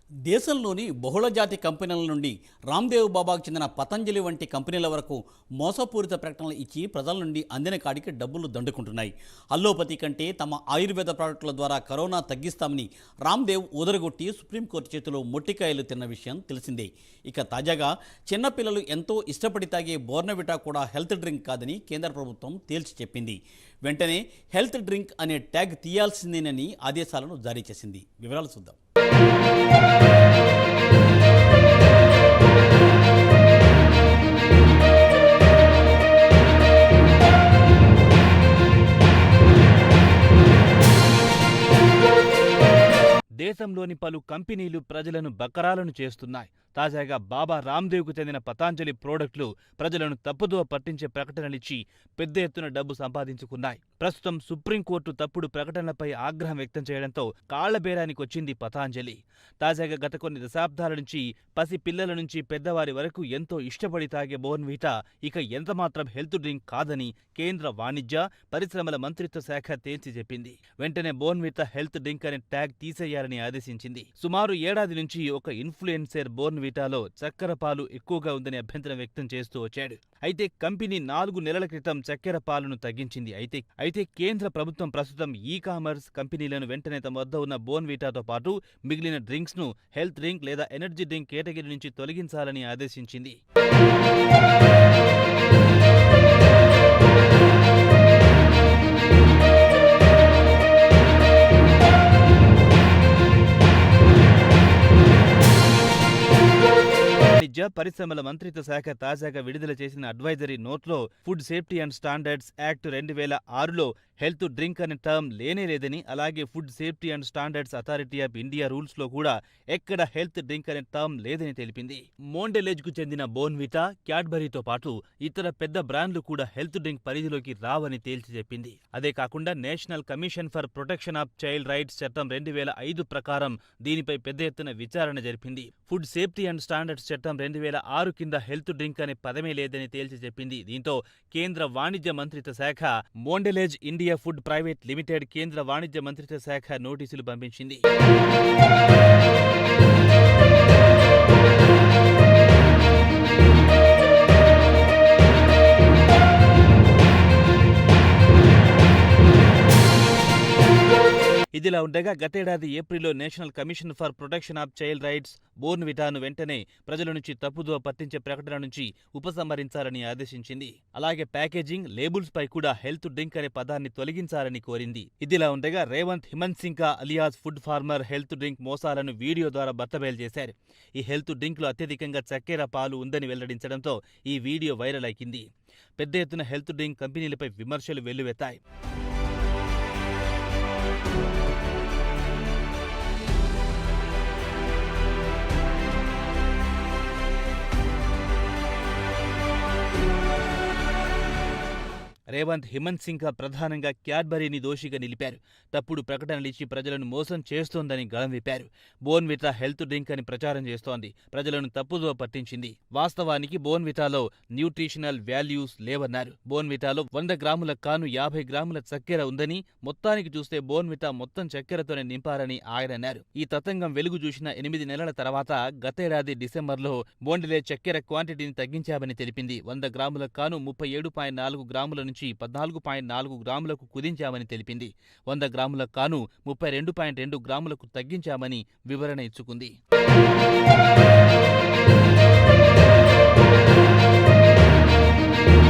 దేశంలోని బహుళజాతి కంపెనీల నుండి రామ్దేవ్ బాబాకు చెందిన పతంజలి వంటి కంపెనీల వరకు మోసపూరిత ప్రకటనలు ఇచ్చి ప్రజల నుండి అందిన కాడికి డబ్బులు దండుకుంటున్నాయి. అల్లోపతి కంటే తమ ఆయుర్వేద ప్రాడక్టుల ద్వారా కరోనా తగ్గిస్తామని రామ్దేవ్ ఊదరగొట్టి సుప్రీంకోర్టు చేతిలో మొట్టికాయలు తిన్న విషయం తెలిసిందే. ఇక తాజాగా చిన్నపిల్లలు ఎంతో ఇష్టపడి తాగే బోర్నవిటా కూడా హెల్త్ డ్రింక్ కాదని కేంద్ర ప్రభుత్వం తేల్చి చెప్పింది. వెంటనే హెల్త్ డ్రింక్ అనే ట్యాగ్ తీయాల్సిందేనని ఆదేశాలను జారీ చేసింది. వివరాలు చూద్దాం. దేశంలోని పలు కంపెనీలు ప్రజలను బకరాలను చేస్తున్నాయి. తాజాగా బాబా రామ్దేవ్కు చెందిన పతాంజలి ప్రోడక్టులు ప్రజలను తప్పుదోవ పట్టించే ప్రకటనలిచ్చి పెద్ద ఎత్తున డబ్బు సంపాదించుకున్నాయి. ప్రస్తుతం సుప్రీంకోర్టు తప్పుడు ప్రకటనలపై ఆగ్రహం వ్యక్తం చేయడంతో కాళ్లబేరానికి వచ్చింది పతాంజలి. తాజాగా గత కొన్ని దశాబ్దాల నుంచి పసి పిల్లల నుంచి పెద్దవారి వరకు ఎంతో ఇష్టపడి తాగే బోర్న్వీటా ఇక ఎంతమాత్రం హెల్త్ డ్రింక్ కాదని కేంద్ర వాణిజ్య పరిశ్రమల మంత్రిత్వ శాఖ తేల్చి చెప్పింది. వెంటనే బోర్న్వీటా హెల్త్ డ్రింక్ అనే ట్యాగ్ తీసేయాలని ఆదేశించింది. సుమారు ఏడాది నుంచి ఒక ఇన్ఫ్లుయెన్సర్ బోర్న్వీటాలో చక్కెర పాలు ఎక్కువగా ఉందని అభ్యంతరం వ్యక్తం చేస్తూ వచ్చాడు. అయితే కంపెనీ 4 నెలల క్రితం చక్కెర పాలను తగ్గించింది. అయితే కేంద్ర ప్రభుత్వం ప్రస్తుతం ఈ-కామర్స్ కంపెనీలను వెంటనే తమ వద్ద ఉన్న బోర్న్వీటాతో పాటు మిగిలిన డ్రింక్స్ ను హెల్త్ డ్రింక్ లేదా ఎనర్జీ డ్రింక్ కేటగిరీ నుంచి తొలగించాలని ఆదేశించింది. వాణిజ్య పరిశ్రమల మంత్రిత్వ శాఖ తాజాగా విడుదల చేసిన అడ్వైజరీ నోట్లో food safety and standards act 2006లో హెల్త్ డ్రింక్ అనే టర్మ్ లేనేలేదని, అలాగే food safety and standards authority of India rules లో కూడా ఎక్కడ హెల్త్ డ్రింక్ అనే టర్మ్ లేదని తెలిపింది. మోండెలేజ్ కు చెందిన బోర్న్వీటా, క్యాడ్బరీతో పాటు ఇతర పెద్ద బ్రాండ్లు కూడా హెల్త్ డ్రింక్ పరిధిలోకి రావని తేల్చి చెప్పింది. అదే కాకుండా national commission for protection of child rights చట్టం 2005 ప్రకారం దీనిపై పెద్ద ఎత్తున విచారణ జరిపింది. ఫుడ్ సేఫ్టీ అండ్ స్టాండర్డ్స్ చట్టం 2006 కింద హెల్త్ డ్రింక్ అనే పదమే లేదని తేల్చి చెప్పింది. దీంతో కేంద్ర వాణిజ్య మంత్రిత్వ శాఖ మోండెలేజ్ ఇండియా ఫుడ్ ప్రైవేట్ లిమిటెడ్ కేంద్ర వాణిజ్య మంత్రిత్వ శాఖ నోటీసులు పంపించింది. ఇదిలా ఉండగా గతేడాది ఏప్రిల్లో national commission for protection of child rights బోర్న్వీటాను వెంటనే ప్రజల నుంచి తప్పుదోవ పట్టించే ప్రకటన నుంచి ఉపసంహరించాలని ఆదేశించింది. అలాగే ప్యాకేజింగ్, లేబుల్స్ పై కూడా హెల్త్ డ్రింక్ అనే పదాన్ని తొలగించాలని కోరింది. ఇదిలా ఉండగా Revanth Himatsingka alias food farmer health drink మోసాలను వీడియో ద్వారా బట్టబయలు చేశారు. ఈ హెల్త్ డ్రింక్ లో అత్యధికంగా చక్కెర పాలు ఉందని వెల్లడించడంతో ఈ వీడియో వైరల్ అయింది. పెద్ద ఎత్తున హెల్త్ డ్రింక్ కంపెనీలపై విమర్శలు వెల్లువెత్తాయి. రేవంత్ హిమన్సింకా ప్రధానంగా క్యాడ్బరీని దోషిగా నిలిపారు. తప్పుడు ప్రకటనలిచ్చి ప్రజలను మోసం చేస్తోందని గళం విప్పారు. బోర్న్వీటా హెల్త్ డ్రింక్ అని ప్రచారం చేస్తోంది, ప్రజలను తప్పుదోవ పట్టించింది. వాస్తవానికి బోర్న్వీటాలో న్యూట్రిషనల్ వాల్యూస్ లేవన్నారు. బోర్న్వీటాలో 100 గ్రాములకు కాను 50 గ్రాముల చక్కెర ఉందని, మొత్తానికి చూస్తే బోర్న్వీటా మొత్తం చక్కెరతోనే నింపారని ఆయనన్నారు. ఈ తతంగం వెలుగు చూసిన 8 నెలల తర్వాత గతేడాది డిసెంబర్లో మోండెలేజ్ చక్కెర క్వాంటిటీని తగ్గించామని తెలిపింది. 100 గ్రాములకు కాను 37.4 గ్రాముల నుంచి 14.4 గ్రాములకు కుదించామని తెలిపింది. 100 గ్రాములకు కాను 32.2 గ్రాములకు తగ్గించామని వివరణ ఇచ్చుకుంది.